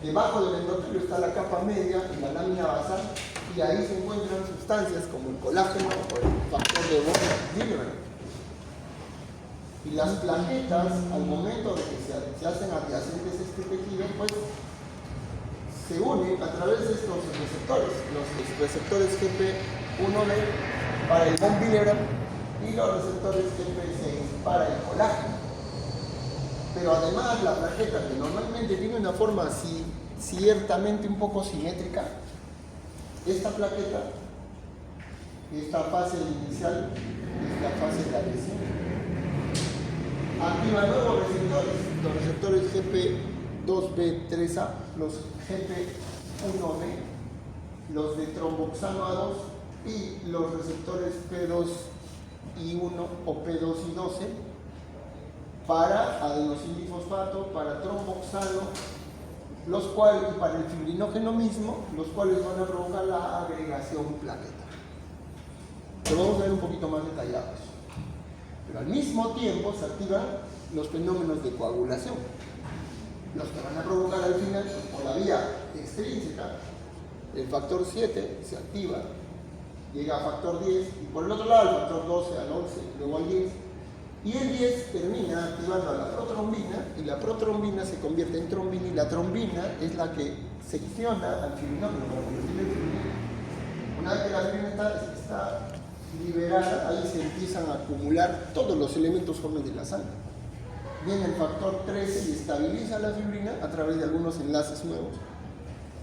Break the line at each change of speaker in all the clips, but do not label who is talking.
debajo del endotelio está la capa media y la lámina basal, y ahí se encuentran sustancias como el colágeno o el factor de Wiener. Y las plaquetas, al momento de que se hacen adyacentes a este tejido, pues se unen a través de estos receptores, los receptores GP1B para el von Willebrand y los receptores GP6 para el colágeno. Pero además la plaqueta, que normalmente tiene una forma así, ciertamente un poco simétrica, esta plaqueta, esta fase inicial, es la fase de adhesión, activa nuevos receptores, los receptores GP2B3A, los GP1B, los de tromboxano A2 y los receptores P2I1 o P2I12 para adenosindifosfato, para tromboxano, los cuales, y para el fibrinógeno mismo, los cuales van a provocar la agregación plaquetal. Lo vamos a ver un poquito más detallados. Pero al mismo tiempo se activan los fenómenos de coagulación, los que van a provocar al final, por la vía extrínseca, el factor 7 se activa, llega a factor 10, y por el otro lado, el factor 12 al 11, luego al 10, y el 10 termina activando a la protrombina, y la protrombina se convierte en trombina, y la trombina es la que secciona al fibrinógeno para convertirlo en fibrina. Una vez que la fibrina está liberada, ahí se empiezan a acumular todos los elementos jóvenes de la sangre. Viene el factor 13 y estabiliza la fibrina a través de algunos enlaces nuevos,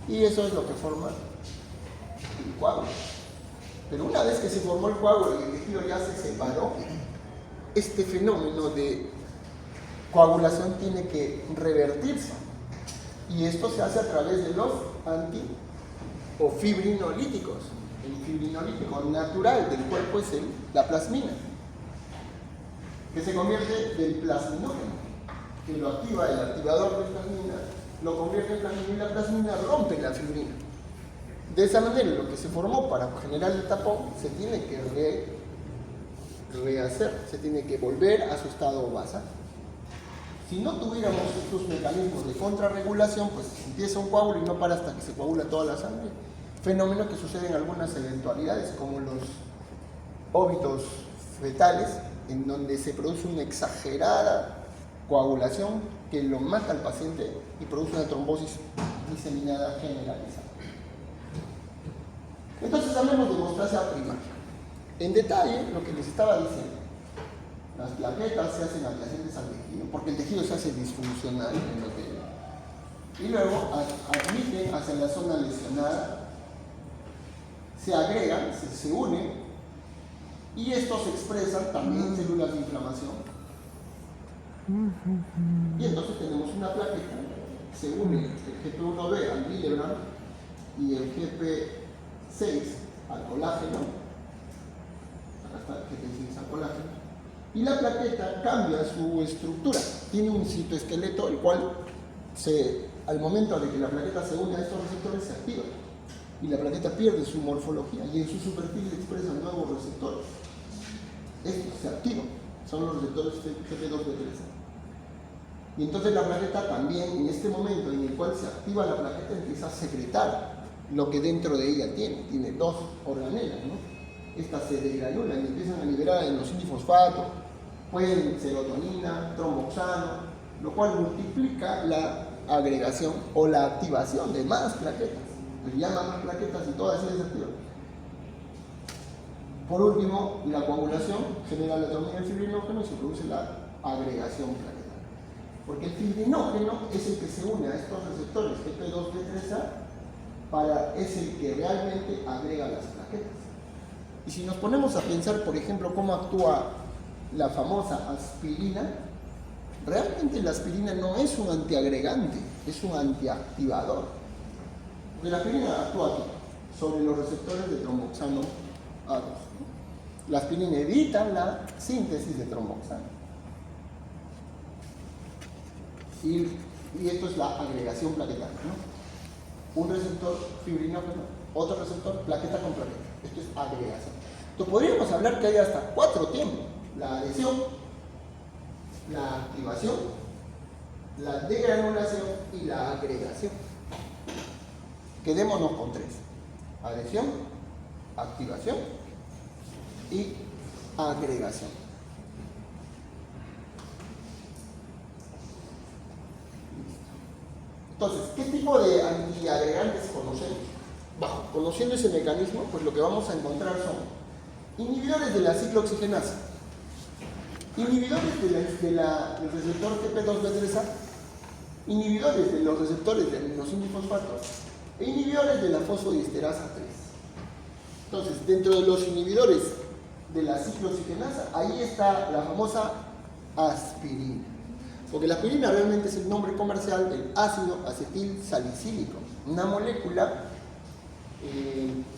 y eso es lo que forma el coágulo. Pero una vez que se formó el coágulo y el tejido ya se separó, este fenómeno de coagulación tiene que revertirse, y esto se hace a través de los anti o fibrinolíticos. El fibrinolítico natural del cuerpo es la plasmina, que se convierte del plasminógeno, que lo activa el activador de plasmina, lo convierte en plasmina, y la plasmina rompe la fibrina. De esa manera, lo que se formó para generar el tapón se tiene que rehacer, se tiene que volver a su estado basal. Si no tuviéramos estos mecanismos de contrarregulación, pues empieza un coágulo y no para hasta que se coagula toda la sangre. Fenómeno que sucede en algunas eventualidades, como los óbitos fetales, en donde se produce una exagerada coagulación que lo mata al paciente y produce una trombosis diseminada generalizada. Entonces hablemos de hemostasia primaria. En detalle, lo que les estaba diciendo, las plaquetas se hacen adyacentes al tejido, porque el tejido se hace disfuncional en lo que, y luego admiten hacia la zona lesionada, se agregan, se unen, y estos se expresan también en células de inflamación. Y entonces tenemos una plaqueta, se une el GP1B al Willebrand y el GP6 al colágeno, acá está el GP6 al colágeno, y la plaqueta cambia su estructura, tiene un citoesqueleto, el cual al momento de que la plaqueta se une a estos receptores se activa, y la plaqueta pierde su morfología, y en su superficie expresan nuevos receptores. Estos se activan, son los receptores GP2B3. Y entonces la plaqueta también, en este momento en el cual se activa la plaqueta, empieza a secretar lo que dentro de ella tiene dos organelas, ¿no? Estas se desgranulan y empiezan a liberar endosindifosfato, pueden serotonina, tromboxano, lo cual multiplica la agregación o la activación de más plaquetas. Se llaman más plaquetas y todas ellas se activan. Por último, la coagulación genera la trombina del fibrinógeno y se produce la agregación plaquetal. Porque el fibrinógeno es el que se une a estos receptores GP2B3A, es el que realmente agrega las plaquetas. Y si nos ponemos a pensar, por ejemplo, cómo actúa la famosa aspirina, realmente la aspirina no es un antiagregante, es un antiactivador. Porque la aspirina actúa aquí, sobre los receptores de tromboxano A2. La aspirina evita la síntesis de tromboxano. Y esto es la agregación plaquetal, ¿no? Un receptor fibrinógeno, otro receptor, plaqueta con plaqueta. Esto es agregación. Entonces podríamos hablar que hay hasta 4 tiempos: la adhesión, la activación, la degranulación y la agregación. Quedémonos con 3. Adhesión, activación y agregación. Entonces, ¿qué tipo de antiagregantes conocemos? Conociendo ese mecanismo, pues lo que vamos a encontrar son inhibidores de la ciclooxigenasa, inhibidores del receptor GP2B3A, inhibidores de los receptores de aminosindifosfatos e inhibidores de la fosfodiesterasa 3. Entonces, dentro de los inhibidores de la ciclooxigenasa, ahí está la famosa aspirina. Porque la aspirina realmente es el nombre comercial del ácido acetil salicílico, una molécula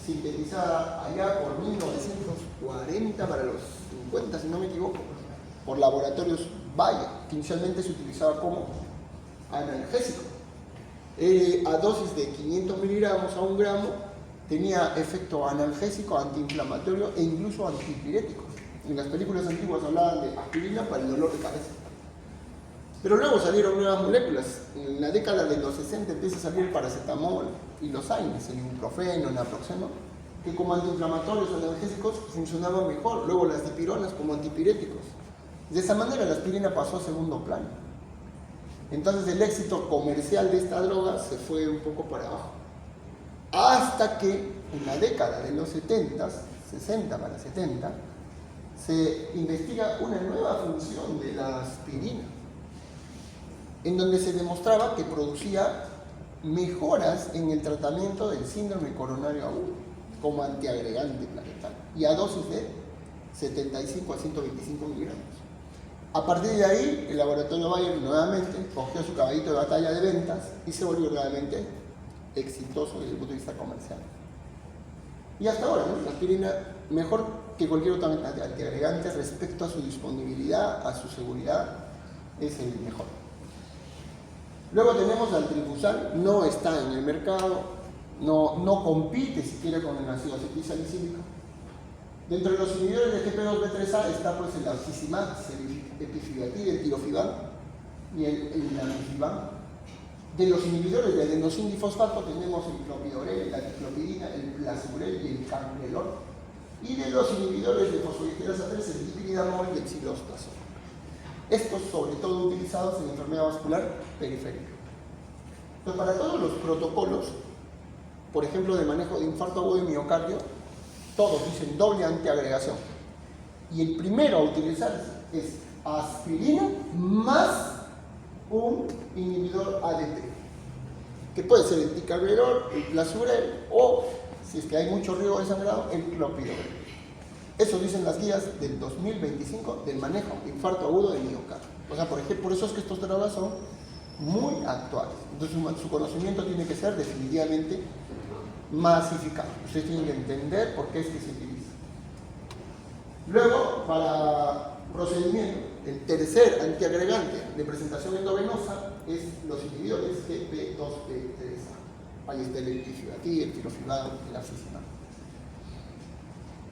sintetizada allá por 1940 para los 50, si no me equivoco, por laboratorios Bayer, que inicialmente se utilizaba como analgésico. A dosis de 500 miligramos a 1 gramo tenía efecto analgésico, antiinflamatorio e incluso antipirético. En las películas antiguas hablaban de aspirina para el dolor de cabeza. Pero luego salieron nuevas moléculas. En la década de los 60 empieza a salir el paracetamol y los AINES, el ibuprofeno, el naproxeno, que como antiinflamatorios o analgésicos funcionaban mejor. Luego las dipironas como antipiréticos. De esa manera la aspirina pasó a segundo plano. Entonces el éxito comercial de esta droga se fue un poco para abajo. Hasta que en la década de los 70, 60 para 70, se investiga una nueva función de la aspirina, en donde se demostraba que producía mejoras en el tratamiento del síndrome coronario agudo como antiagregante plaquetario y a dosis de 75 a 125 miligramos. A partir de ahí, el laboratorio Bayer nuevamente cogió su caballito de batalla de ventas y se volvió realmente exitoso desde el punto de vista comercial. Y hasta ahora, ¿no? La aspirina mejor que cualquier otro antiagregante respecto a su disponibilidad, a su seguridad, es el mejor. Luego tenemos al tribusal, no está en el mercado, no compite siquiera con el ácido acetilsalicílico. Dentro de los inhibidores de GP2B3A está pues el afliximab, el epifibatil, el tirofiban y el nanofiban. De los inhibidores de adenosindifosfato tenemos el clopidogrel, la diclopidina, el plasmurel y el cangrelor. Y de los inhibidores de fosfodiesterasa 3, el dipiridamol y el cilostason. Estos sobre todo utilizados en enfermedad vascular periférica. Entonces, para todos los protocolos, por ejemplo, de manejo de infarto agudo de miocardio, todos dicen doble antiagregación. Y el primero a utilizar es aspirina más un inhibidor ADT, que puede ser el ticagrelor, el plasmurel o, si es que hay mucho riesgo de sangrado, el clopidogrel. Eso dicen las guías del 2025 del manejo de infarto agudo de miocardio. O sea, por eso es que estos drogas son muy actuales. Entonces su conocimiento tiene que ser definitivamente masificado. Ustedes tienen que entender por qué es que se utiliza. Luego, para procedimiento, el tercer antiagregante de presentación endovenosa es los inhibidores GP2B3A. Ahí está el epifibatil, el tirofiban, el afliximab.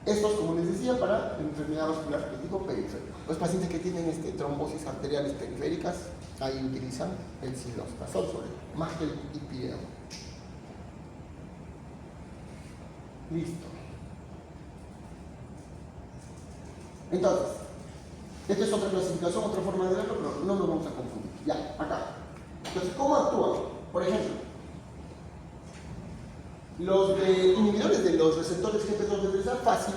Estos, como les decía, para enfermedad vascular de tipo periférico. Los pacientes que tienen trombosis arteriales periféricas, ahí utilizan el cilostason sobre todo, más que el dipiridamol. Listo. Entonces, esta es otra clasificación, otra forma de verlo, pero no nos vamos a confundir. Ya, acá. Entonces, ¿cómo actúan? Por ejemplo, los inhibidores de los receptores GP2B3A, fácil.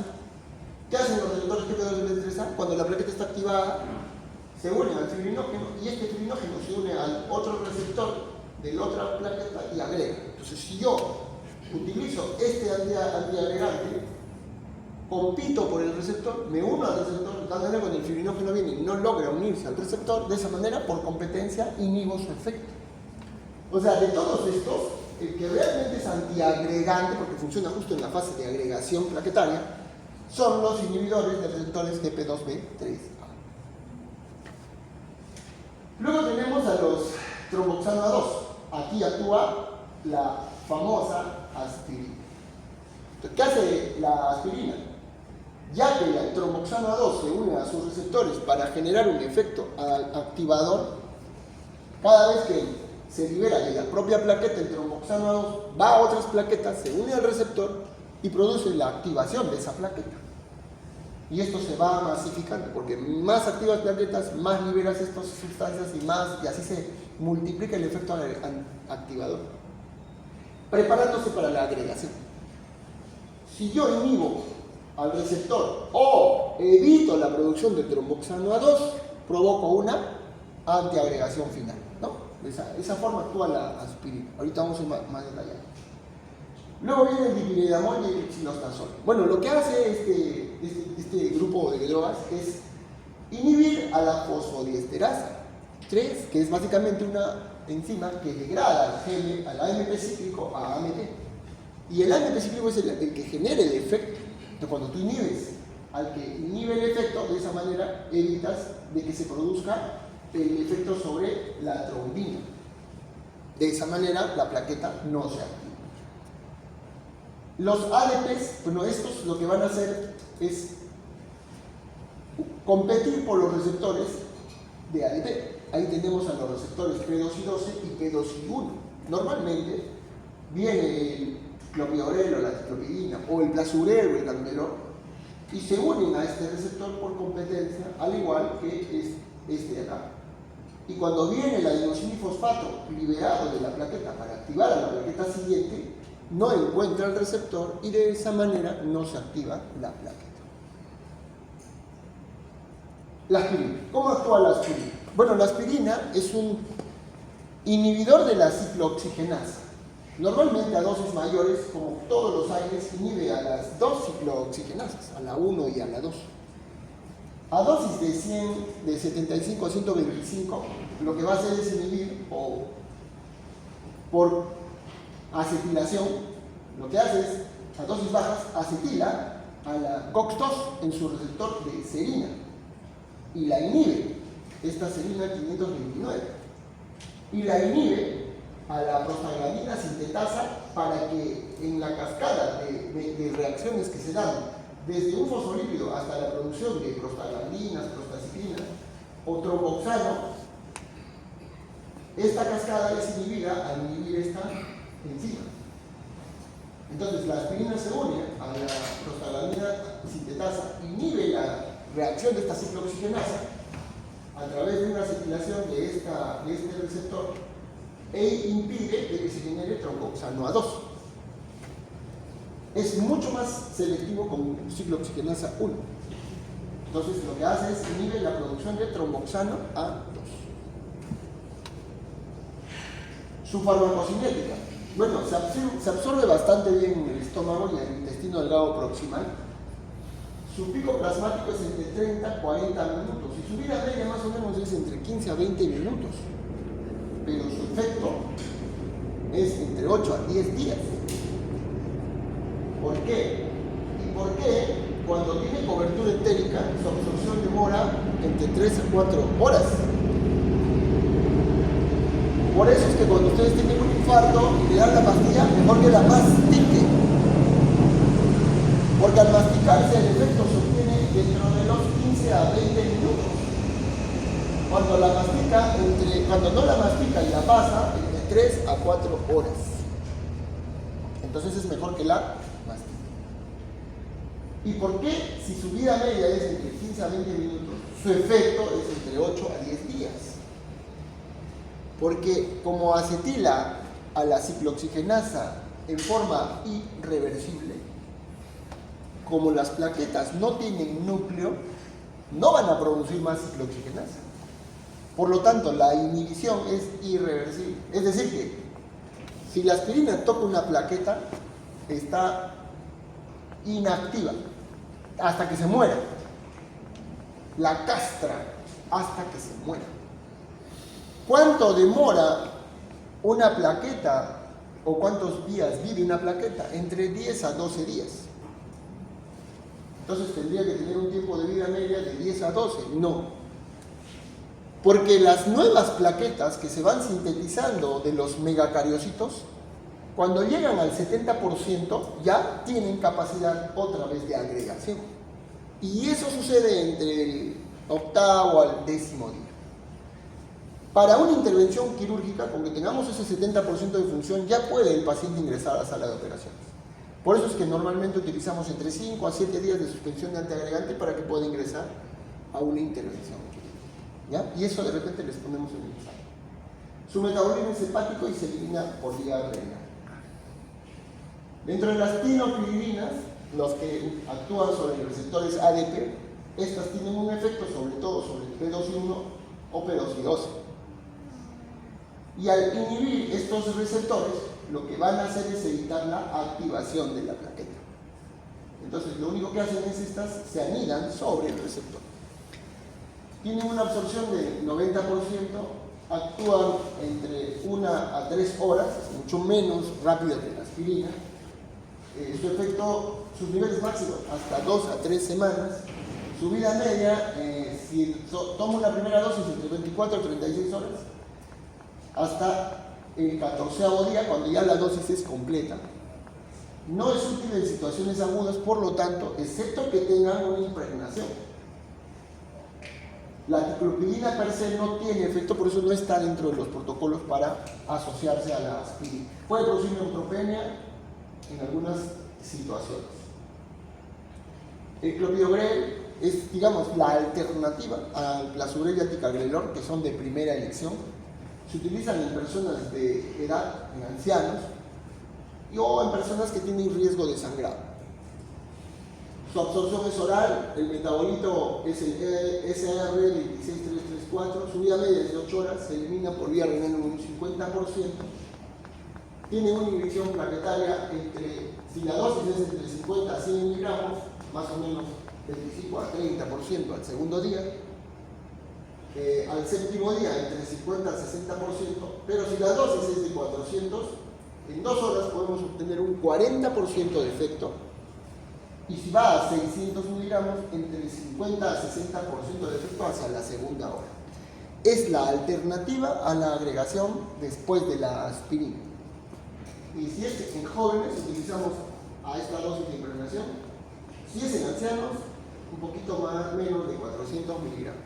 ¿Qué hacen los receptores GP2B3A? Cuando la plaqueta está activada, se unen al fibrinógeno y este fibrinógeno se une al otro receptor de la otra plaqueta y agrega. Entonces, si yo utilizo este antiagregante, compito por el receptor, me uno al receptor, de tal manera cuando el fibrinógeno viene y no logra unirse al receptor, de esa manera, por competencia, inhibo su efecto. O sea, de todos estos, el que realmente es antiagregante, porque funciona justo en la fase de agregación plaquetaria, son los inhibidores de receptores GP2B3A. Luego tenemos a los tromboxano A2. Aquí actúa la famosa aspirina. Entonces, ¿qué hace la aspirina? Ya que el tromboxano A2 se une a sus receptores para generar un efecto activador, cada vez que se libera de la propia plaqueta, el tromboxano A2 va a otras plaquetas, se une al receptor y produce la activación de esa plaqueta. Y esto se va masificando, porque más activas plaquetas, más liberas estas sustancias y así se multiplica el efecto activador, preparándose para la agregación. Si yo inhibo al receptor o evito la producción de tromboxano A2, provoco una antiagregación final, ¿no? De esa forma actúa la aspirina. Ahorita vamos a ir más detallado. Luego viene el diphenidamol y el xilostazol. Bueno, lo que hace este grupo de drogas es inhibir a la fosfodiesterasa 3, que es básicamente una enzima que degrada al AMP cíclico a AMP. Y el AMP cíclico es el que genera el efecto. Entonces, cuando tú inhibes al que inhibe el efecto, de esa manera evitas de que se produzca el efecto sobre la trombina. De esa manera la plaqueta no se activa. Los ADPs, bueno, estos lo que van a hacer es competir por los receptores de ADP. Ahí tenemos a los receptores P2 y 12 y P2 y 1. Normalmente viene el clopidogrel o la clopidina o el plasurel o el candelor y se unen a este receptor por competencia, al igual que este de acá. Y cuando viene el adenosínfosfato liberado de la plaqueta para activar a la plaqueta siguiente, no encuentra el receptor y de esa manera no se activa la plaqueta. La aspirina. ¿Cómo actúa la aspirina? Bueno, la aspirina es un inhibidor de la ciclooxigenasa. Normalmente a dosis mayores, como todos los aires, inhibe a las dos ciclooxigenasas, a la 1 y a la 2. A dosis de 75 a 125, lo que va a hacer es inhibir, o por acetilación, lo que hace es, a dosis bajas, acetila a la COX-2 en su receptor de serina y la inhibe, esta serina 529, y la inhibe a la prostaglandina sintetasa para que en la cascada de reacciones que se dan desde un fosfolípido hasta la producción de prostaglandinas, prostaciclinas o tromboxano, esta cascada es inhibida al inhibir esta enzima. Entonces la aspirina se une a la prostaglandina sintetasa, inhibe la reacción de esta ciclooxigenasa a través de una acetilación de este receptor e impide de que se genere tromboxano A2. Es mucho más selectivo con ciclooxigenasa 1. Entonces lo que hace es inhibe la producción de tromboxano A2. Su farmacocinética. Bueno, se absorbe bastante bien en el estómago y en el intestino delgado proximal. Su pico plasmático es entre 30 a 40 minutos y su vida media más o menos es entre 15 a 20 minutos. Pero su efecto es entre 8 a 10 días. ¿Por qué? ¿Y por qué cuando tiene cobertura entérica su absorción demora entre 3 a 4 horas? Por eso es que cuando ustedes tienen un infarto y le dan la pastilla, mejor que la mastiquen. Porque al masticarse el efecto se obtiene dentro de los 15 a 20 minutos. Cuando no la mastica y la pasa, entre 3 a 4 horas. Entonces es mejor que la mastique. ¿Y por qué? Si su vida media es entre 15 a 20 minutos, su efecto es entre 8 a 10 días. Porque como acetila a la ciclooxigenasa en forma irreversible, como las plaquetas no tienen núcleo, no van a producir más ciclooxigenasa. Por lo tanto, la inhibición es irreversible. Es decir que si la aspirina toca una plaqueta, está inactiva hasta que se muera. La castra hasta que se muera. ¿Cuánto demora una plaqueta o cuántos días vive una plaqueta? Entre 10 a 12 días. Entonces tendría que tener un tiempo de vida media de 10 a 12. No. Porque las nuevas plaquetas que se van sintetizando de los megacariocitos, cuando llegan al 70% ya tienen capacidad otra vez de agregación. Y eso sucede entre el 8º al 10º día. Para una intervención quirúrgica, con que tengamos ese 70% de función, ya puede el paciente ingresar a la sala de operaciones. Por eso es que normalmente utilizamos entre 5 a 7 días de suspensión de antiagregante para que pueda ingresar a una intervención quirúrgica, ¿ya? Y eso de repente les ponemos en el examen. Su metabolismo es hepático y se elimina por vía renal. Dentro de las tinopiridinas, los que actúan sobre los receptores ADP, estas tienen un efecto sobre todo sobre el P2Y1 o P2Y12. Y al inhibir estos receptores, lo que van a hacer es evitar la activación de la plaqueta. Entonces, lo único que hacen es estas se anidan sobre el receptor. Tienen una absorción del 90%, actúan entre 1 a 3 horas, mucho menos rápido que la aspirina. Su efecto, sus niveles máximos, hasta 2 a 3 semanas. Su vida media, si tomo la primera dosis entre 24 a 36 horas, hasta el 14º día, cuando ya la dosis es completa. No es útil en situaciones agudas, por lo tanto, excepto que tengan una impregnación. La ticlopidina per se no tiene efecto, por eso no está dentro de los protocolos para asociarse a la aspirina. Puede producir neutropenia en algunas situaciones. El clopidogrel es, digamos, la alternativa al plasugrel y al ticagrelor, que son de primera elección. Se utilizan en personas de edad, en ancianos, o en personas que tienen riesgo de sangrado. Su absorción es oral, el metabolito es el SR26334, su vida media es de 8 horas, se elimina por vía renal en un 50%. Tiene una inhibición plaquetaria entre, si la dosis es entre 50 a 100 miligramos, más o menos 25 a 30% al segundo día. Al séptimo día entre 50 a 60%, pero si la dosis es de 400, en 2 horas podemos obtener un 40% de efecto, y si va a 600 miligramos, entre 50 a 60% de efecto hacia la segunda hora. Es la alternativa a la agregación después de la aspirina. Y si es en jóvenes, utilizamos a esta dosis de impregnación. Si es en ancianos, un poquito más, menos de 400 miligramos.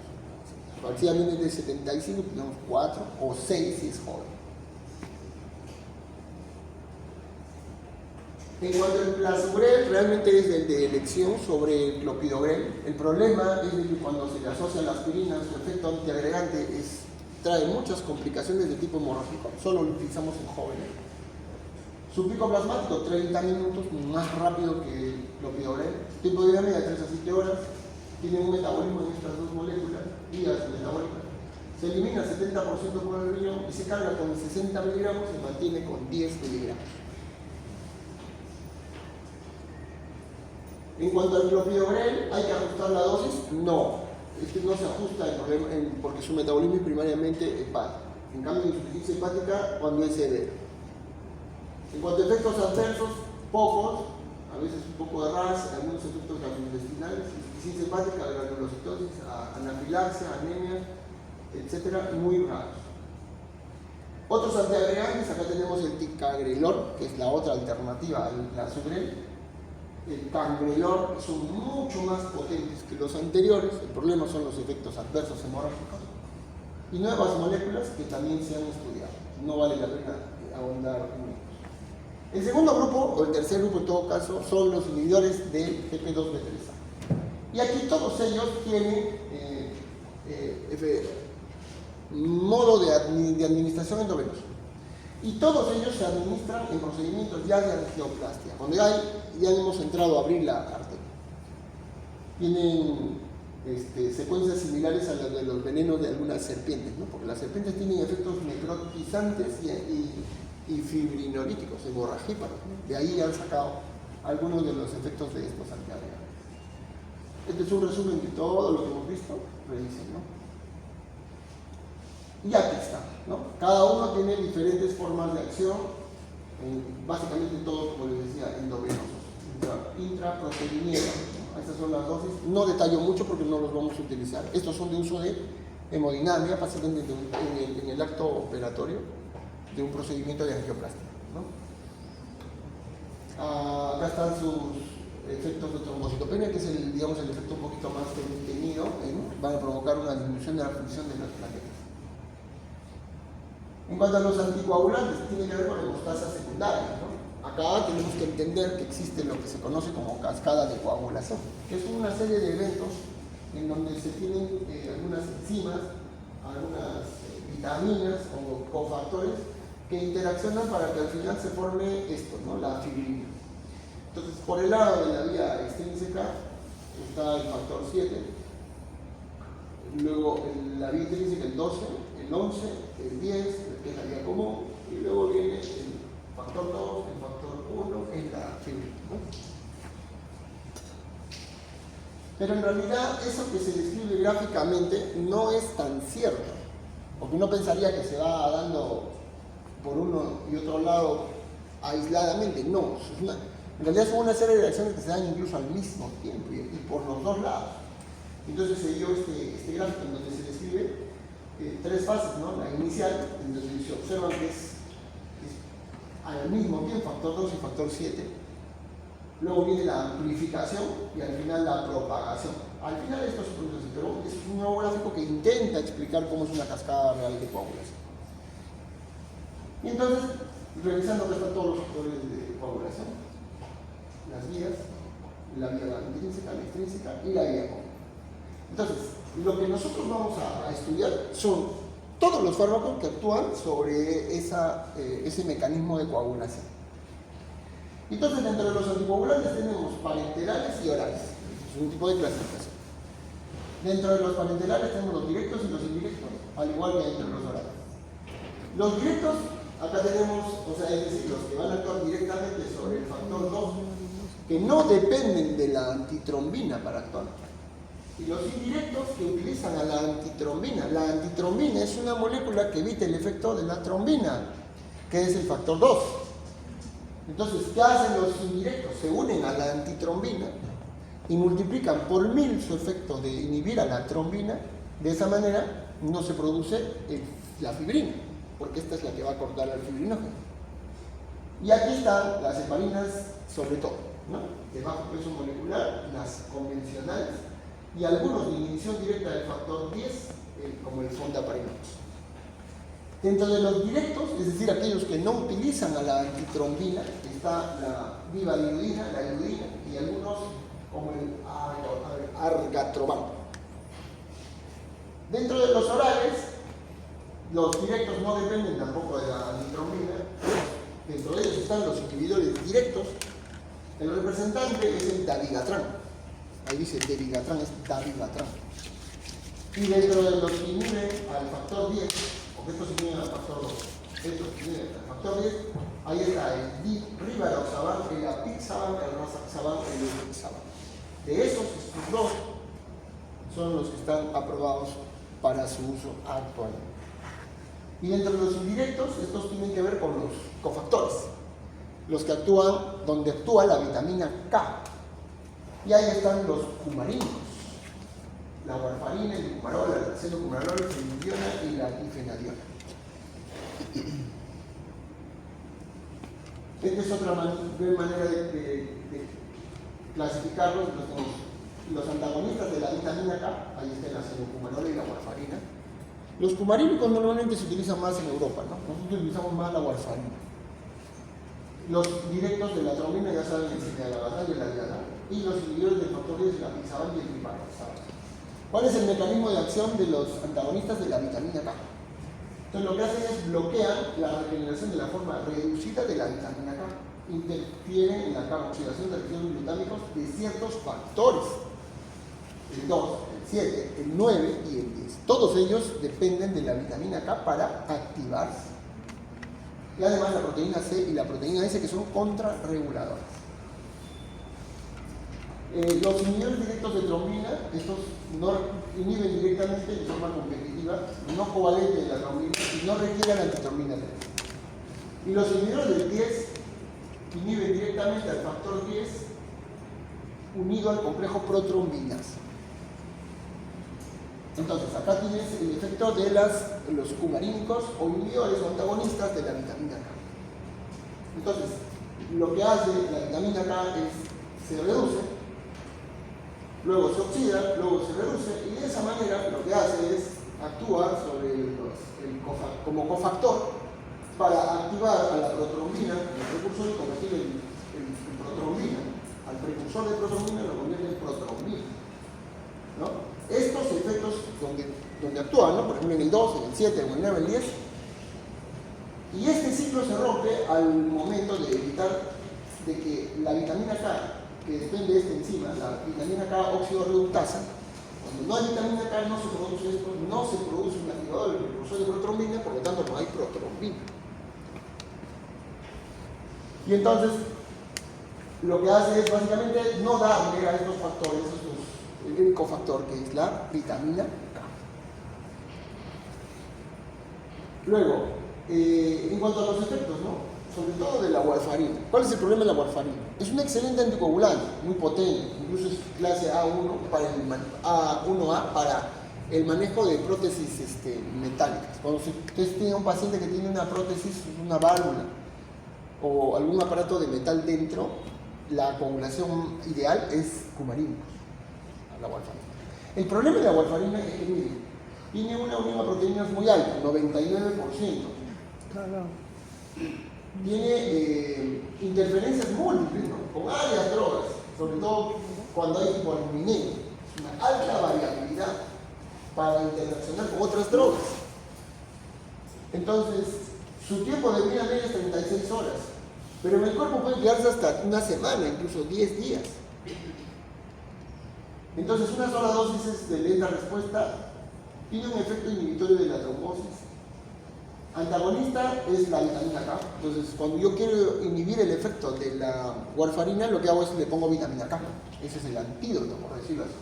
Si ya viene de 75, tenemos 4 o 6 si es joven. En cuanto al plasugrel, realmente es el de elección sobre el clopidogrel. El problema es que cuando se le asocia a la aspirina, su efecto antiagregante trae muchas complicaciones de tipo hemorrágico. Solo lo utilizamos en jóvenes. Su pico plasmático, 30 minutos, más rápido que el clopidogrel. Tiempo de vida media, 3 a 7 horas. Tiene un metabolismo en estas dos moléculas, vías metabólicas. Se elimina 70% por el riñón y se carga con 60 miligramos, se mantiene con 10 miligramos. En cuanto al clopidogrel, ¿hay que ajustar la dosis? No, es que no se ajusta porque su metabolismo es primariamente hepático. En cambio, insuficiencia hepática cuando es severo. En cuanto a efectos adversos, pocos, a veces un poco de RAS, algunos efectos gastrointestinales, insuficiencia hepática, granulocitosis, anafilaxia, anemia, etcétera, muy raros. Otros antiagregantes, acá tenemos el ticagrelor, que es la otra alternativa al plasugrel. El cangrelor son mucho más potentes que los anteriores, el problema son los efectos adversos hemorrágicos. Y nuevas moléculas que también se han estudiado, no vale la pena ahondar en ellos. El segundo grupo, o el tercer grupo en todo caso, son los inhibidores del GP2B3A. Y aquí todos ellos tienen modo de administración endovenosa. Y todos ellos se administran en procedimientos ya de angioplastia, donde ya hemos entrado a abrir la arteria. Tienen secuencias similares a las de los venenos de algunas serpientes, ¿no? Porque las serpientes tienen efectos necrotizantes y fibrinolíticos, hemorragíparos, ¿no? De ahí han sacado algunos de los efectos de estos antiagregantes. Este es un resumen de todo lo que hemos visto, revisen, ¿no? Y aquí está, ¿no? Cada uno tiene diferentes formas de acción, básicamente todo, como les decía, endovenosos, intraproteinero, ¿no? Estas son las dosis. No detallo mucho porque no los vamos a utilizar. Estos son de uso de hemodinamia, fácilmente en el acto operatorio de un procedimiento de angioplastia, ¿no? Acá están sus efectos de trombocitopenia, que es el efecto un poquito más tenido, ¿no? Van a provocar una disminución de la función de las plaquetas. En cuanto a los anticoagulantes, tiene que ver con hemostasia secundaria, ¿no? Acá tenemos que entender que existe lo que se conoce como cascada de coagulación, que es una serie de eventos en donde se tienen algunas enzimas, algunas vitaminas o cofactores que interaccionan para que al final se forme esto, ¿no? La fibrina. Entonces, por el lado de la vía extrínseca está el factor 7, luego la vía intrínseca el 12, el 11, el 10, que es la vía común, y luego viene el factor 2, el factor 1 en la fibrina, ¿no? Pero en realidad eso que se describe gráficamente no es tan cierto, porque uno pensaría que se va dando por uno y otro lado aisladamente. No, en realidad son una serie de reacciones que se dan incluso al mismo tiempo y por los dos lados. Entonces se dio este gráfico en donde se describe tres fases, ¿no? La inicial, en donde se observa que es al mismo tiempo factor 2 y factor 7. Luego viene la amplificación y al final la propagación. Al final esto se produce, pero es un nuevo gráfico que intenta explicar cómo es una cascada real de coagulación. Y entonces, revisando que están todos los factores de coagulación, las vías, la vía intrínseca, la extrínseca y la vía común. Entonces, lo que nosotros vamos a estudiar son todos los fármacos que actúan sobre ese mecanismo de coagulación. Entonces, dentro de los anticoagulantes tenemos parenterales y orales. Es un tipo de clasificación. Dentro de los parenterales tenemos los directos y los indirectos, al igual que dentro de los orales. Los directos, acá tenemos, o sea, es decir, los que van a actuar directamente sobre el factor 2, que no dependen de la antitrombina para actuar. Y los indirectos que utilizan a la antitrombina. La antitrombina es una molécula que evita el efecto de la trombina, que es el factor 2. Entonces, ¿qué hacen los indirectos? Se unen a la antitrombina y multiplican por 1000 su efecto de inhibir a la trombina. De esa manera no se produce la fibrina, porque esta es la que va a cortar al fibrinógeno. Y aquí están las heparinas, sobre todo, ¿no? De bajo peso molecular, las convencionales, y algunos de inhibición directa del factor 10, como el fondaparinux. Dentro de los directos, es decir, aquellos que no utilizan a la antitrombina, está la vivalirudina, la irudina y algunos como el argatroban. Dentro de los orales, los directos no dependen tampoco de la antitrombina. Dentro de ellos están los inhibidores directos. El representante es el dabigatran. Ahí dice dabigatran, es dabigatran. Y dentro de los que inhiben al factor 10, porque estos se inhiben al factor 2, estos se inhiben al factor 10, ahí está el rivaroxaban, el apixaban, el rasaxaban, el ulixaban. De esos, estos dos son los que están aprobados para su uso actual. Y dentro de los indirectos, estos tienen que ver con los cofactores, los que actúan donde actúa la vitamina K. Y ahí están los cumarínicos, la warfarina, el cumarol, la acetocumarol, la fenildiona y la difenadiona. Esta es otra manera de clasificarlos. Los antagonistas de la vitamina K, ahí está el acetocumarol y la warfarina. Los cumarínicos normalmente se utilizan más en Europa, ¿no? Nosotros utilizamos más la warfarina. Los directos de la trombina ya saben, el cinealabatán y la diana, y los inhibidores del factor 10, la apixaban y el rivaroxaban. ¿Cuál es el mecanismo de acción de los antagonistas de la vitamina K? Entonces lo que hacen es bloquean la regeneración de la forma reducida de la vitamina K. Interfieren en la carboxilación de residuos glutámicos de ciertos factores. El 2, el 7, el 9 y el 10. Todos ellos dependen de la vitamina K para activarse. Y además la proteína C y la proteína S, que son contrarreguladoras. Los inhibidores directos de trombina, estos no inhiben directamente de forma competitiva, no covalente de la trombina y no requieren antitrombina. Y los inhibidores del 10 inhiben directamente al factor 10 unido al complejo protrombinas. Entonces, acá tienes el efecto de los cumarínicos o inhibidores o antagonistas de la vitamina K. Entonces, lo que hace la vitamina K es, se reduce, luego se oxida, luego se reduce, y de esa manera lo que hace es actuar sobre como cofactor eliminan el precursor y convertir el protrombina. Al precursor de protrombina lo convierte en protrombina, ¿no? Estos efectos donde actúan, ¿no? Por ejemplo en el 2, en el 7, en el 9, en el 10. Y este ciclo se rompe al momento de evitar de que la vitamina K, que depende de esta enzima, la vitamina K óxido reductasa, cuando no hay vitamina K no se produce esto, no se produce un activador del precursor de protrombina, por lo tanto no hay protrombina. Y entonces lo que hace es básicamente no darle a estos factores, el único factor que es la vitamina K. Luego, en cuanto a los efectos, ¿no? Sobre todo de la warfarina. ¿Cuál es el problema de la warfarina? Es un excelente anticoagulante, muy potente, incluso es clase A1 para A1A para el manejo de prótesis metálicas. Cuando usted tiene un paciente que tiene una prótesis, una válvula o algún aparato de metal dentro, la coagulación ideal es cumarinos, la warfarina. El problema de la warfarina es que, mire, tiene una unión a proteínas muy alta, 99%.
Claro.
Tiene interferencias múltiples, ¿no? Con varias drogas, sobre todo cuando hay hipoaluminemia. Una alta variabilidad para interaccionar con otras drogas. Entonces, su tiempo de vida media es 36 horas, pero en el cuerpo puede quedarse hasta una semana, incluso 10 días. Entonces, una sola dosis de lenta respuesta tiene un efecto inhibitorio de la trombosis. Antagonista es la vitamina K. Entonces, cuando yo quiero inhibir el efecto de la warfarina, lo que hago es le pongo vitamina K. Ese es el antídoto, por decirlo así.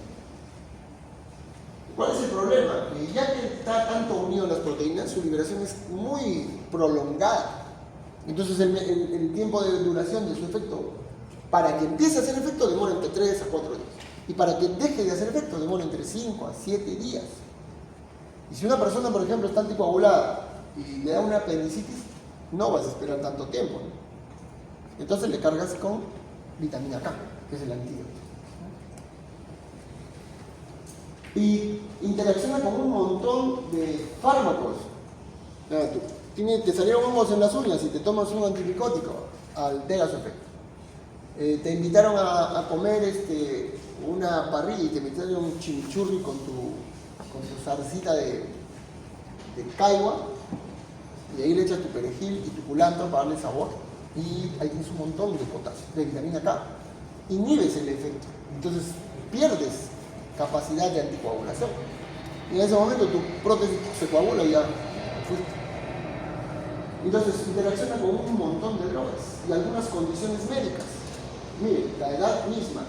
¿Cuál es el problema? Que ya que está tanto unido a las proteínas, su liberación es muy prolongada. Entonces, el tiempo de duración de su efecto, para que empiece a hacer efecto, demora entre 3 a 4 días. Y para que deje de hacer efecto, demora entre 5 a 7 días. Y si una persona, por ejemplo, está anticoagulada y le da una apendicitis, no vas a esperar tanto tiempo, ¿no? Entonces le cargas con vitamina K, que es el antídoto. Y interacciona con un montón de fármacos. Te salieron hongos en las uñas y te tomas un antimicótico, altera su efecto. Te invitaron a comer una parrilla y te metieron un chimichurri con tu zarcita de caigua, y ahí le echas tu perejil y tu culantro para darle sabor, y ahí tienes un montón de potasio, de vitamina K. Inhibes el efecto, entonces pierdes capacidad de anticoagulación. Y en ese momento tu prótesis se coagula y ya fuiste. Entonces interacciona con un montón de drogas y algunas condiciones médicas. Mire, la edad misma,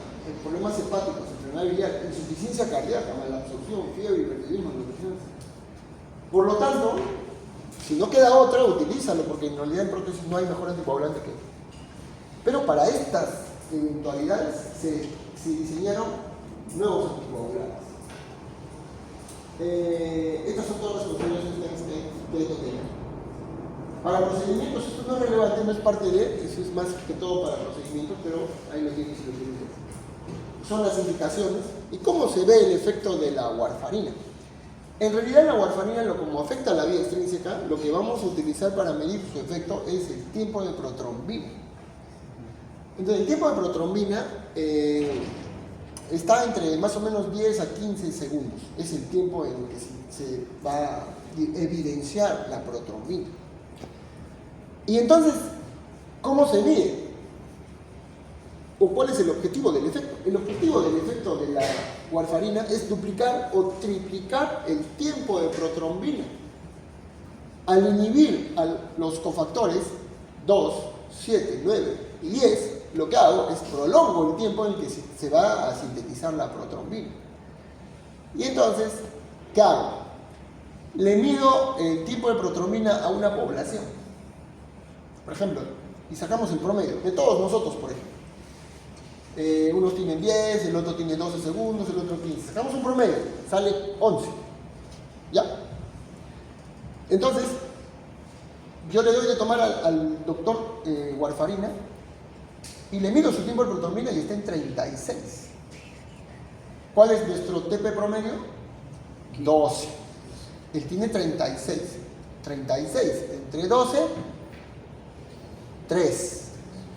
problemas hepáticos, enfermedad biliar, insuficiencia cardíaca, malabsorción, fiebre, hipertiroidismo, nutrición. Por lo tanto, si no queda otra, utilízalo, porque en realidad en prótesis no hay mejor anticoagulante que este. Pero para estas eventualidades se diseñaron nuevos anticoagulantes. Estas son todas las consideraciones de este tema. Para procedimientos, esto no es relevante, no es parte de, eso es más que todo para procedimientos, pero ahí lo tienen si lo quieren ver. Son las indicaciones y cómo se ve el efecto de la warfarina. En realidad la warfarina, como afecta a la vía extrínseca, lo que vamos a utilizar para medir su efecto es el tiempo de protrombina. Entonces el tiempo de protrombina está entre más o menos 10 a 15 segundos. Es el tiempo en el que se va a evidenciar la protrombina. Y entonces, ¿cómo se mide? ¿O cuál es el objetivo del efecto? El objetivo del efecto de la warfarina es duplicar o triplicar el tiempo de protrombina. Al inhibir a los cofactores 2, 7, 9 y 10, lo que hago es prolongo el tiempo en el que se va a sintetizar la protrombina. Y entonces, ¿qué hago? Le mido el tiempo de protrombina a una población. Por ejemplo, y sacamos el promedio de todos nosotros, por ejemplo. Unos tienen 10, el otro tiene 12 segundos, el otro 15. Sacamos un promedio, sale 11. ¿Ya? Entonces, yo le doy de tomar al doctor warfarina y le mido su tiempo de protrombina y está en 36. ¿Cuál es nuestro TP promedio? 12. Él tiene 36. 36 entre 12, 3.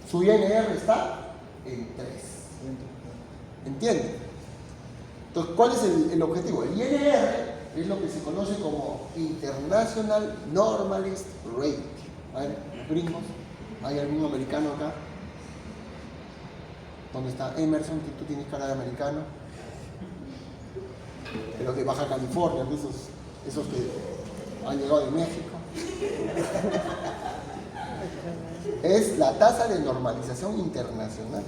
Su INR está en 3. ¿Entienden? Entonces, ¿cuál es el objetivo? El INR es lo que se conoce como International Normalist Rate. A ver, gringos, ¿hay algún americano acá? ¿Dónde está Emerson? Que tú tienes cara de americano. Pero de Baja California, esos que han llegado de México. Es la tasa de normalización internacional.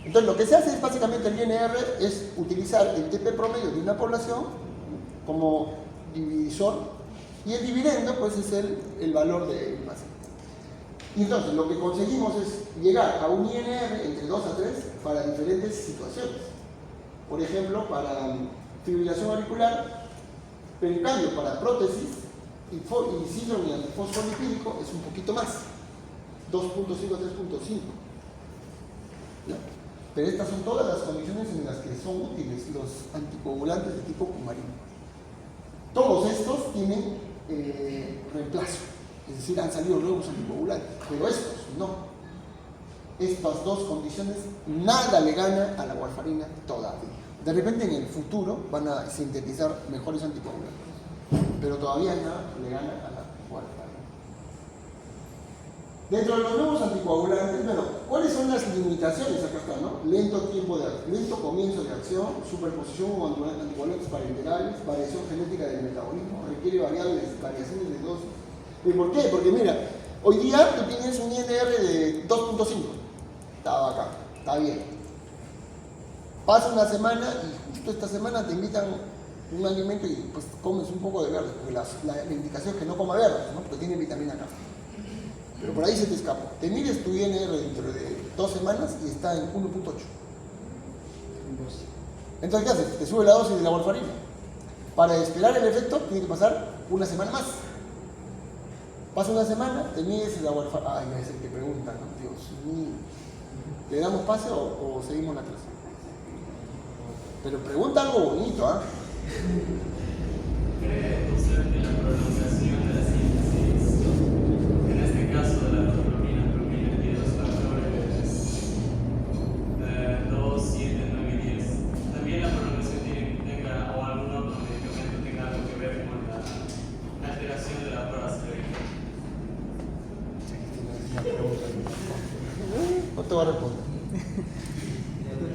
Entonces, lo que se hace es básicamente el INR es utilizar el TP promedio de una población como divisor y el dividendo pues es el valor de masa. Y entonces lo que conseguimos es llegar a un INR entre 2 a 3 para diferentes situaciones. Por ejemplo, para fibrilación auricular, pero en cambio para prótesis y síndrome antifosfolipídico es un poquito más, 2.5 a 3.5. Pero estas son todas las condiciones en las que son útiles los anticoagulantes de tipo cumarino. Todos estos tienen reemplazo, es decir, han salido nuevos anticoagulantes, pero estos no. Estas dos condiciones nada le gana a la warfarina todavía. De repente en el futuro van a sintetizar mejores anticoagulantes, pero todavía nada le gana a la warfarina. Dentro de los nuevos anticoagulantes, bueno, ¿cuáles son las limitaciones? Acá está, ¿no? Lento comienzo de acción, superposición o anticoagulantes parenterales, variación genética del metabolismo, requiere variaciones de dosis. ¿Y por qué? Porque mira, hoy día tú tienes un INR de 2.5, está acá, está bien. Pasa una semana y justo esta semana te invitan un alimento y pues comes un poco de verde, porque la indicación es que no coma verde, ¿no? Porque tiene vitamina K. Pero por ahí se te escapó. Te mides tu INR dentro de 2 semanas y está en 1.8. Entonces, ¿qué haces? Te sube la dosis de la warfarina. Para esperar el efecto, tiene que pasar una semana más. Pasa una semana, te mides la warfarina. Ay, es el que pregunta, ¿no? Dios mío. ¿Le damos pase o seguimos la clase? Pero pregunta algo bonito, ¿ah?
¿Cree usted que la prolongación de la síntesis, en este caso de la proteína, tiene dos factores, 2, 7, 9 y 10? También la prolongación tenga, o algún otro medicamento tenga algo que ver con la alteración de la prueba cerebral.
No te voy a responder.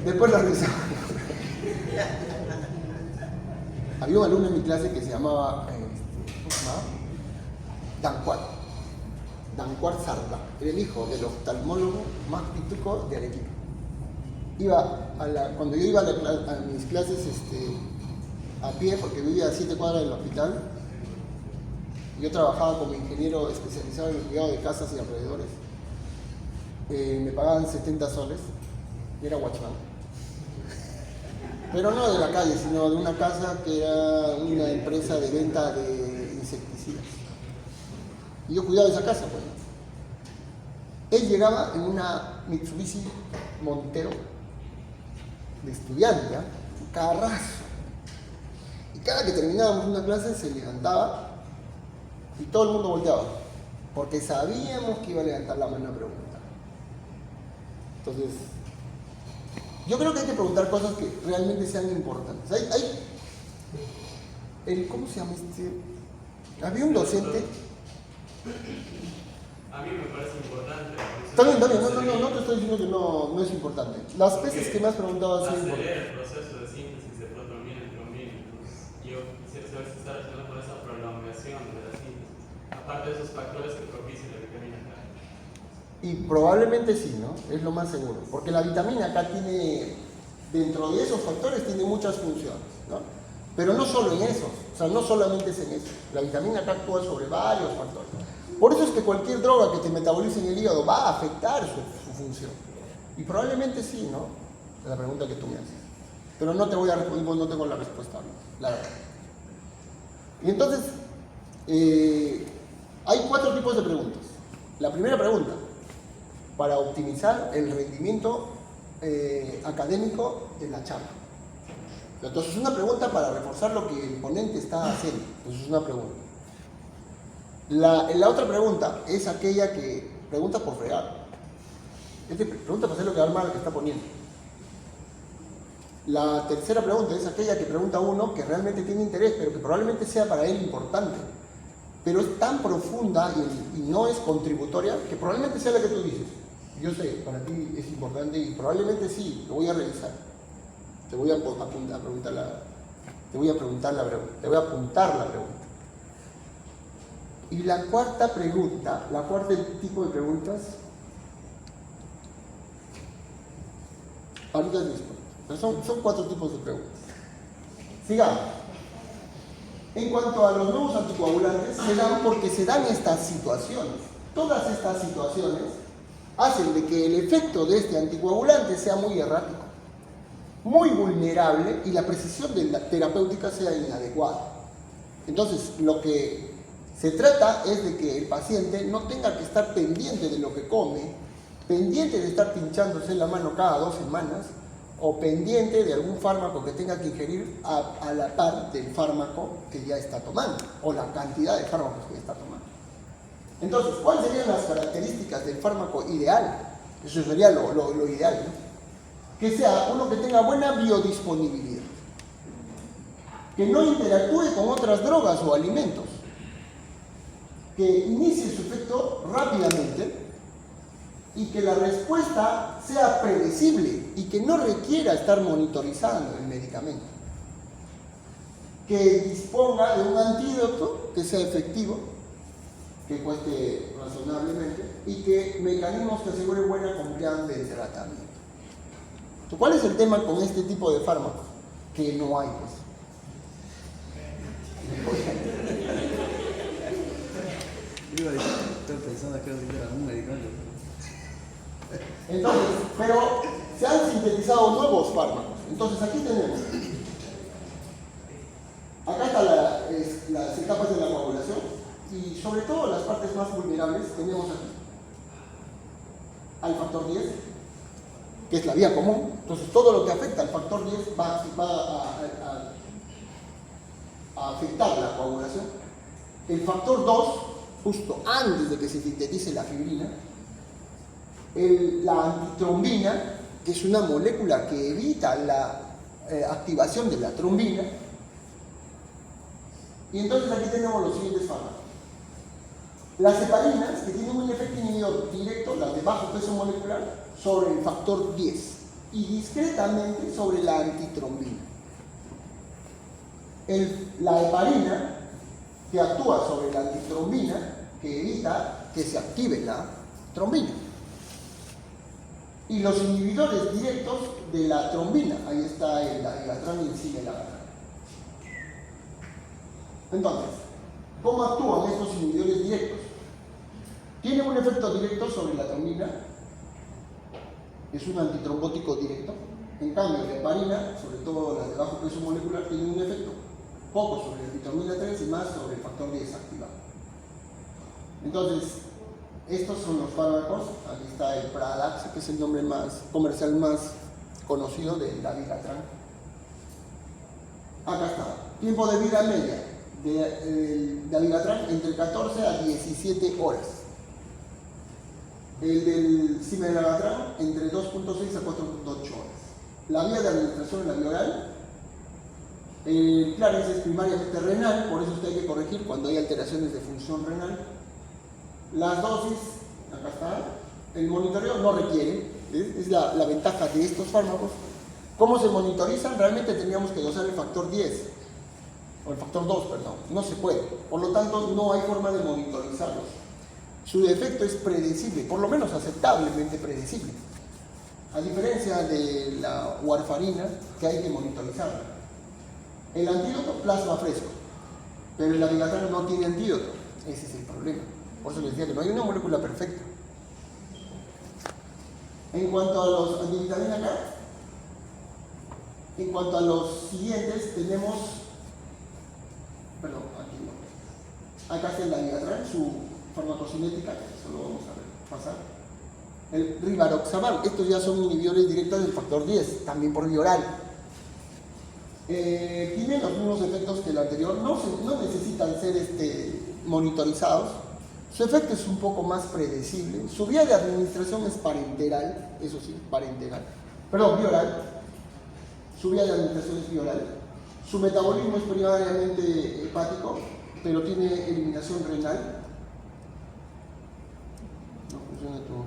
Después la risa. Había un alumno en mi clase que se llamaba, ¿cómo se llamaba? Dancuart Sarda. Era el hijo del oftalmólogo más pituco de Arequipa. Cuando yo iba a mis clases a pie, porque vivía a 7 cuadras del hospital, yo trabajaba como ingeniero especializado en el cuidado de casas y alrededores. Me pagaban 70 soles, y era watchman. Pero no de la calle, sino de una casa que era una empresa de venta de insecticidas. Y yo cuidaba de esa casa, pues. Él llegaba en una Mitsubishi Montero de estudiante, un carrazo. Y cada que terminábamos una clase se levantaba y todo el mundo volteaba, porque sabíamos que iba a levantar la mano a preguntar. Entonces, yo creo que hay que preguntar cosas que realmente sean importantes. ¿Cómo se llama este? Había un docente.
A mí me parece importante.
Está bien, no te estoy diciendo que no es importante. Las veces que me has preguntado es importante.
Acelera el proceso de síntesis de protomina en trombina. Yo quisiera saber si está relacionado con esa prolongación de la síntesis, aparte de esos factores que propician la vitamina K.
Y probablemente sí, ¿no? Es lo más seguro. Porque la vitamina K tiene, dentro de esos factores, tiene muchas funciones, ¿no? Pero no solo en esos, o sea, no solamente es en eso. La vitamina K actúa sobre varios factores. Por eso es que cualquier droga que te metabolice en el hígado va a afectar su función. Y probablemente sí, ¿no? Es la pregunta que tú me haces. Pero no te voy a responder, no tengo la respuesta, la verdad. Y entonces, hay 4 tipos de preguntas. La primera pregunta, para optimizar el rendimiento académico de la charla. Entonces es una pregunta para reforzar lo que el ponente está haciendo. Entonces es una pregunta. La otra pregunta es aquella que pregunta por fregar. Pregunta para hacer lo que Alma está poniendo. La tercera pregunta es aquella que pregunta uno que realmente tiene interés, pero que probablemente sea para él importante. Pero es tan profunda y no es contributoria que probablemente sea la que tú dices. Yo sé, para ti es importante y probablemente sí, lo voy a revisar. Te voy a apuntar la pregunta. Y la cuarta pregunta, la cuarta tipo de preguntas, ahorita es listo. Pero son 4 tipos de preguntas. Sigamos. En cuanto a los nuevos anticoagulantes, se dan porque se dan estas situaciones. Todas estas situaciones hacen de que el efecto de este anticoagulante sea muy errático, muy vulnerable y la precisión de la terapéutica sea inadecuada. Entonces, lo que se trata es de que el paciente no tenga que estar pendiente de lo que come, pendiente de estar pinchándose la mano cada 2 semanas, o pendiente de algún fármaco que tenga que ingerir a la par del fármaco que ya está tomando, o la cantidad de fármacos que ya está tomando. Entonces, ¿cuáles serían las características del fármaco ideal? Eso sería lo ideal, ¿no? Que sea uno que tenga buena biodisponibilidad, que no interactúe con otras drogas o alimentos, que inicie su efecto rápidamente y que la respuesta sea predecible y que no requiera estar monitorizando el medicamento, que disponga de un antídoto que sea efectivo, que cueste razonablemente y que mecanismos que aseguren buena confianza del tratamiento. Entonces, ¿cuál es el tema con este tipo de fármacos? Que no hay, pues.
Estoy pensando que era un medicamento.
Entonces, pero se han sintetizado nuevos fármacos. Entonces, aquí tenemos. Acá están las etapas de la coagulación y sobre todo las partes más vulnerables tenemos aquí. Al factor 10, que es la vía común. Entonces, todo lo que afecta al factor 10 va a afectar la coagulación. El factor 2, justo antes de que se sintetice la fibrina, la antitrombina, que es una molécula que evita la activación de la trombina. Y entonces aquí tenemos los siguientes fármacos. Las heparinas, que tienen un efecto inhibidor directo, las de bajo peso molecular, sobre el factor 10 y discretamente sobre la antitrombina. La heparina, que actúa sobre la antitrombina, que evita que se active la trombina. Y los inhibidores directos de la trombina, ahí está el dabigatran y el citalopram. Entonces, ¿cómo actúan estos inhibidores directos? Tienen un efecto directo sobre la trombina, es un antitrombótico directo. En cambio, la heparina, sobre todo las de bajo peso molecular, tienen un efecto poco sobre la antitrombina 3 y más sobre el factor 10 activado. Entonces, estos son los fármacos. Aquí está el Pradaxa, que es el nombre comercial más conocido del dabigatran. Acá está. Tiempo de vida media del dabigatran entre 14 a 17 horas. El del citalopram entre 2.6 a 4.8 horas. La vía de administración es la vía oral. Claro, es primariamente renal, por eso usted hay que corregir cuando hay alteraciones de función renal. Las dosis, acá está, el monitoreo no requiere, es la ventaja de estos fármacos. ¿Cómo se monitorizan? Realmente tendríamos que dosar el factor 10, o el factor 2, perdón, no se puede. Por lo tanto, no hay forma de monitorizarlos. Su efecto es predecible, por lo menos aceptablemente predecible. A diferencia de la warfarina, que hay que monitorizarla. El antídoto, plasma fresco, pero el dabigatran no tiene antídoto, ese es el problema. Por eso les decía que no hay una molécula perfecta. En cuanto a los antivitaminas acá, en cuanto a los siguientes tenemos, perdón, aquí no. Acá está el dabigatran, su farmacocinética, eso lo vamos a pasar. El rivaroxaban, estos ya son inhibidores directos del factor 10, también por vía oral. Tienen los mismos efectos que el anterior, no necesitan ser monitorizados. Su efecto es un poco más predecible. Su vía de administración es parenteral, eso sí, parenteral. Perdón, bioral. Su vía de administración es bioral. Su metabolismo es primariamente hepático, pero tiene eliminación renal. No funciona todo.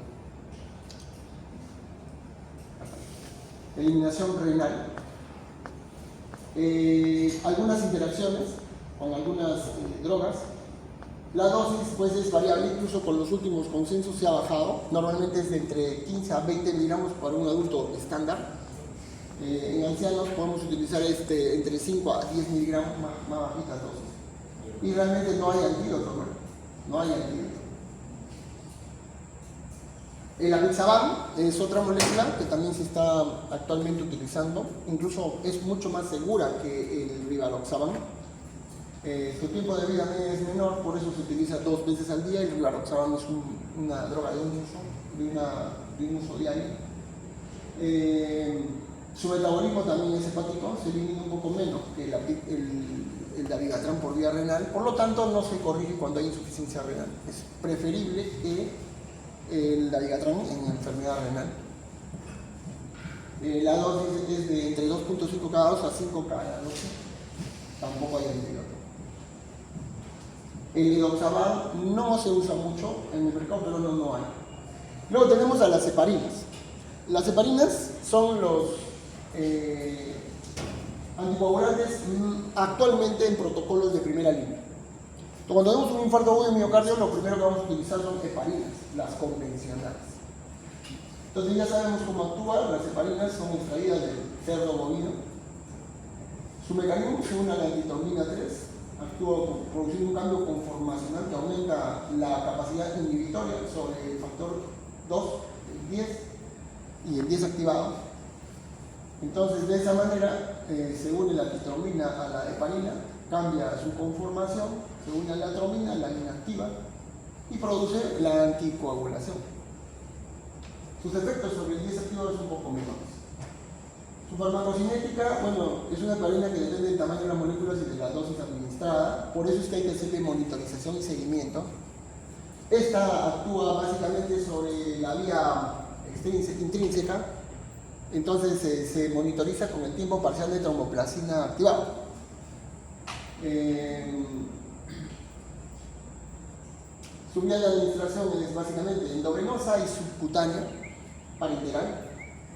Eliminación renal. Algunas interacciones con algunas drogas. La dosis pues es variable, incluso con los últimos consensos se ha bajado. Normalmente es de entre 15 a 20 miligramos para un adulto estándar. En ancianos podemos utilizar entre 5 a 10 miligramos más bajitas dosis. Y realmente no hay antídoto, ¿no? No hay antídoto. El apixaban es otra molécula que también se está actualmente utilizando. Incluso es mucho más segura que el rivaroxaban. Su tiempo de vida media es menor, por eso se utiliza 2 veces al día. El rivaroxaban es una droga de un uso diario. Su metabolismo también es hepático, se elimina un poco menos que el dabigatran por vía renal, por lo tanto no se corrige cuando hay insuficiencia renal. Es preferible que el dabigatran en enfermedad renal. La dosis es de entre 2.5 cada 2 a 5 cada noche. Tampoco hay antídoto. El edoxaban no se usa mucho en el mercado, pero no hay. Luego tenemos a las heparinas. Las heparinas son los anticoagulantes actualmente en protocolos de primera línea. Cuando tenemos un infarto agudo de miocardio, lo primero que vamos a utilizar son heparinas, las convencionales. Entonces ya sabemos cómo actúan. Las heparinas son extraídas del cerdo bovino. Su mecanismo, según la antitromina 3, actúa produciendo un cambio conformacional que aumenta la capacidad inhibitoria sobre el factor 2, el 10 y el 10 activado. Entonces, de esa manera, se une la antitromina a la heparina, cambia su conformación, se une a la tromina, la inactiva y produce la anticoagulación. Sus efectos sobre el 10 activado son un poco menores. Su farmacocinética, bueno, es una heparina que depende del tamaño de las moléculas y de la dosis administrada, por eso es que hay que hacerle monitorización y seguimiento. Esta actúa básicamente sobre la vía intrínseca, entonces se monitoriza con el tiempo parcial de tromboplasina activado. Su vía de administración es básicamente endovenosa y subcutánea, parenteral.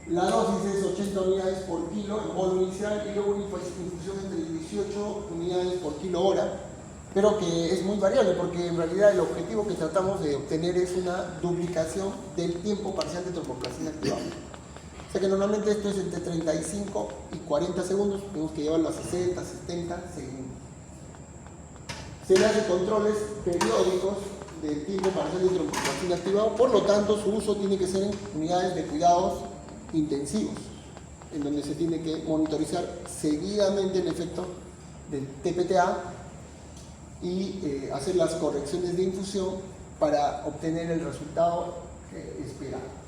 La dosis es 80 unidades por kilo en bolo inicial y luego una infusión entre 18 unidades por kilo hora, pero que es muy variable porque en realidad el objetivo que tratamos de obtener es una duplicación del tiempo parcial de tromboplasina activado. O sea que normalmente esto es entre 35 y 40 segundos, tenemos que llevarlo a 60, 70 segundos. Se le hace controles periódicos del tiempo parcial de tromboplasina activado, por lo tanto su uso tiene que ser en unidades de cuidados intensivos, en donde se tiene que monitorizar seguidamente el efecto del TPTA y hacer las correcciones de infusión para obtener el resultado esperado.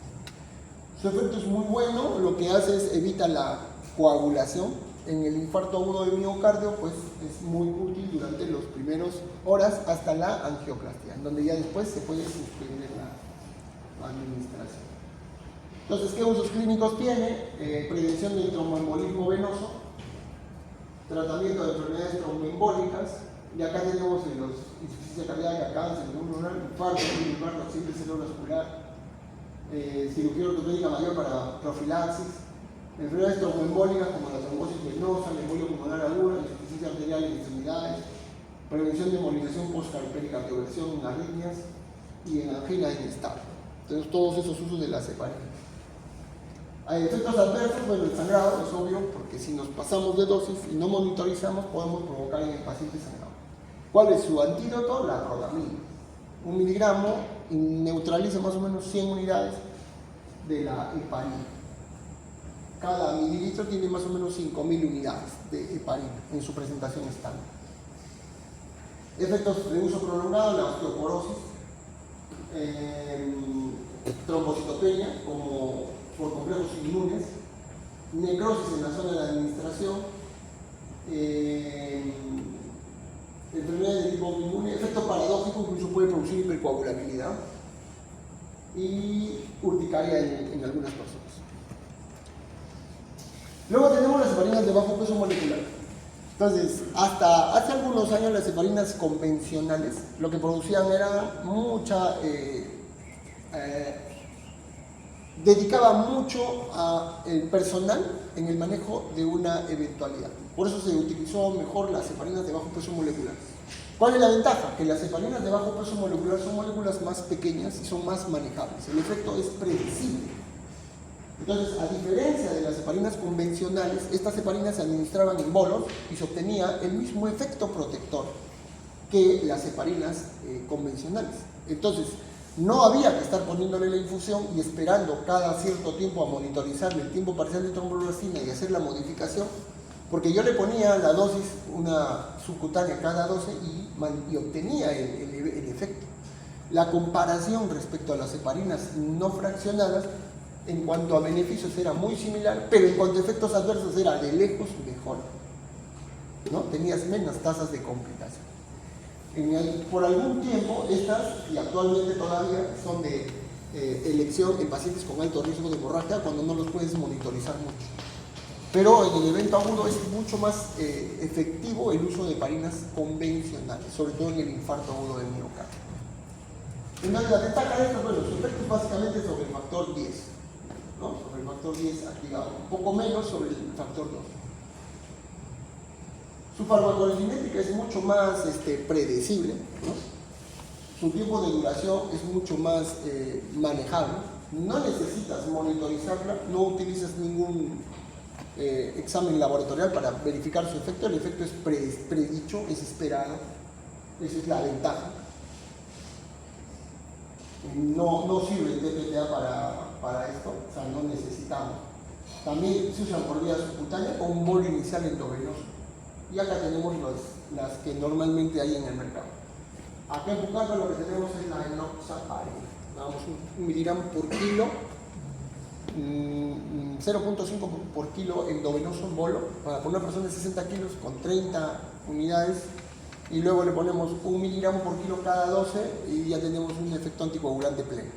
Su efecto es muy bueno, lo que hace es evita la coagulación. En el infarto agudo de miocardio, pues es muy útil durante los primeros horas hasta la angioplastia, en donde ya después se puede suspender la administración. Entonces, ¿qué usos clínicos tiene? Prevención del tromboembolismo venoso, tratamiento de enfermedades tromboembólicas, y acá tenemos los insuficiencia cardíaca, cáncer, neuronal, infarto, accidente cerebrovascular, cirugía ortopédica mayor para profilaxis, enfermedades tromboembólicas como la trombosis venosa, la embolia pulmonar aguda, la insuficiencia arterial en extremidades, prevención de embolización post-pericardioversión en arritmias y en angina inestable. Entonces, todos esos usos de las heparinas. Hay efectos adversos, bueno, el sangrado es obvio, porque si nos pasamos de dosis y no monitorizamos, podemos provocar en el paciente sangrado. ¿Cuál es su antídoto? La rodamina. 1 miligramo neutraliza más o menos 100 unidades de la heparina. Cada mililitro tiene más o menos 5.000 unidades de heparina en su presentación estándar. Efectos de uso prolongado, la osteoporosis, trombocitopenia, como por complejos inmunes, necrosis en la zona de la administración, enfermedades de tipo inmune, efecto paradójico puede producir hipercoagulabilidad y urticaria en algunas personas. Luego tenemos las heparinas de bajo peso molecular. Entonces, hasta hace algunos años las heparinas convencionales lo que producían era mucha... dedicaba mucho al personal en el manejo de una eventualidad. Por eso se utilizó mejor las heparinas de bajo peso molecular. ¿Cuál es la ventaja? Que las heparinas de bajo peso molecular son moléculas más pequeñas y son más manejables. El efecto es predecible. Entonces, a diferencia de las heparinas convencionales, estas heparinas se administraban en bolos y se obtenía el mismo efecto protector que las heparinas convencionales. Entonces, no había que estar poniéndole la infusión y esperando cada cierto tiempo a monitorizarle el tiempo parcial de tromboblastina y hacer la modificación, porque yo le ponía la dosis, una subcutánea cada 12 y obtenía el efecto. La comparación respecto a las heparinas no fraccionadas en cuanto a beneficios era muy similar, pero en cuanto a efectos adversos era de lejos mejor, ¿no? Tenías menos tasas de complicación. Por algún tiempo estas, y actualmente todavía, son de elección en pacientes con alto riesgo de hemorragia cuando no los puedes monitorizar mucho. Pero en el evento agudo es mucho más efectivo el uso de heparinas convencionales, sobre todo en el infarto agudo del miocardio. Entonces la ventaja de esto, bueno, su efecto es básicamente sobre el factor 10, ¿no? Sobre el factor 10 activado, un poco menos sobre el factor 2. Su farmacocinética es mucho más predecible, ¿no? Su tiempo de duración es mucho más manejable. No necesitas monitorizarla, no utilizas ningún examen laboratorial para verificar su efecto. El efecto es predicho, es esperado. Esa es la ventaja. No sirve el TPTA para esto, o sea, no necesitamos. También se usan por vía subcutánea con un bolo inicial endovenoso. Y acá tenemos las que normalmente hay en el mercado. Acá en Pucallpa lo que tenemos es la enoxaparina. Damos un miligramo por kilo, 0.5 por kilo endovenoso en bolo, para una persona de 60 kilos con 30 unidades, y luego le ponemos 1 miligramo por kilo cada 12 y ya tenemos un efecto anticoagulante pleno.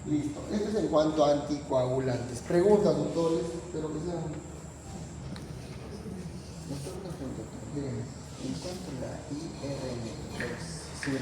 Listo. Esto es en cuanto a anticoagulantes. Preguntas, doctores, espero que sean...
En cuanto a la IRN2,